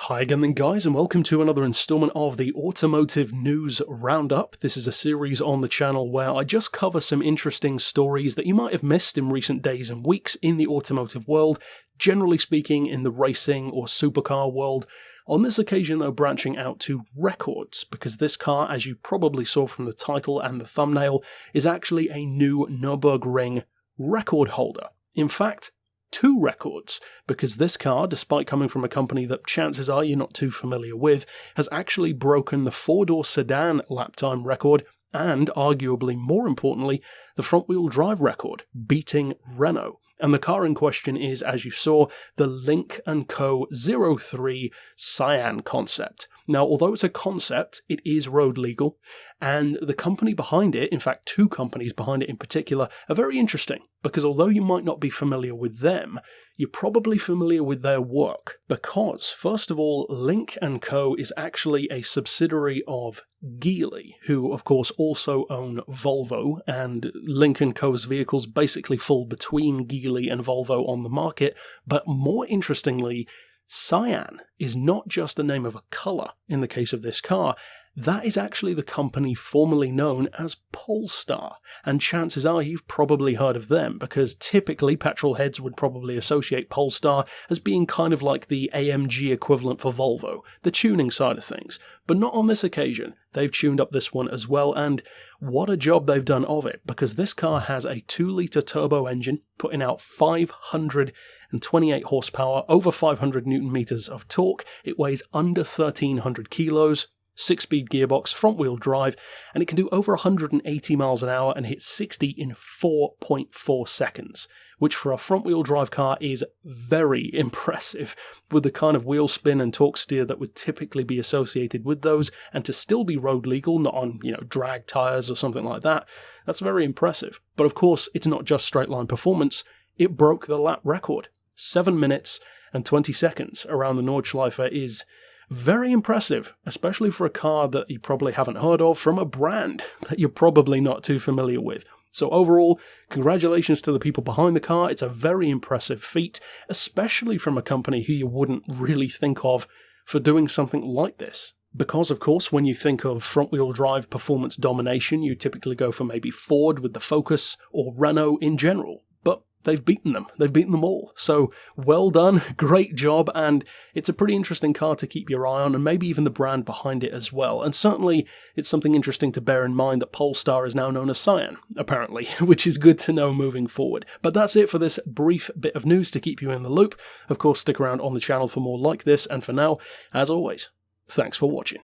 Hi again then guys, and welcome to another installment of the Automotive News Roundup. This is a series on the channel where I just cover some interesting stories that you might have missed in recent days and weeks in the automotive world, generally speaking in the racing or supercar world. On this occasion though, branching out to records, because this car, as you probably saw from the title and the thumbnail, is actually a new Nurburgring record holder. In fact, 2 records, because this car, despite coming from a company that chances are you're not too familiar with, has actually broken the 4-door sedan lap time record and, arguably more importantly, the front-wheel drive record, beating Renault. And the car in question is, as you saw, the Lynk Co 03 Cyan Concept. Now, although it's a concept, it is road legal, and the company behind it, in fact 2 companies behind it in particular, are very interesting, because although you might not be familiar with them, you're probably familiar with their work, because, first of all, Lynk Co is actually a subsidiary of Geely, who of course also own Volvo, and Lynk Co's vehicles basically fall between Geely and Volvo on the market, but more interestingly, Cyan is not just the name of a colour in the case of this car. That is actually the company formerly known as Polestar, and chances are you've probably heard of them, because typically petrol heads would probably associate Polestar as being kind of like the AMG equivalent for Volvo, the tuning side of things. But not on this occasion. They've tuned up this one as well, and what a job they've done of it, because this car has a 2-litre turbo engine putting out 528 horsepower, over 500 newton meters of torque. It weighs under 1,300 kilos. 6-speed gearbox, front-wheel drive, and it can do over 180 miles an hour and hit 60 in 4.4 seconds, which for a front-wheel drive car is very impressive, with the kind of wheel spin and torque steer that would typically be associated with those, and to still be road legal, not on, drag tires or something like that. That's very impressive. But of course, it's not just straight-line performance. It broke the lap record. 7 minutes and 20 seconds around the Nordschleife is very impressive, especially for a car that you probably haven't heard of from a brand that you're probably not too familiar with. So overall, congratulations to the people behind the car. It's a very impressive feat, especially from a company who you wouldn't really think of for doing something like this. Because, of course, when you think of front-wheel drive performance domination, you typically go for maybe Ford with the Focus or Renault in general. But they've beaten them. They've beaten them all. So, well done, great job, and it's a pretty interesting car to keep your eye on, and maybe even the brand behind it as well. And certainly, it's something interesting to bear in mind that Polestar is now known as Cyan, apparently, which is good to know moving forward. But that's it for this brief bit of news to keep you in the loop. Of course, stick around on the channel for more like this, and for now, as always, thanks for watching.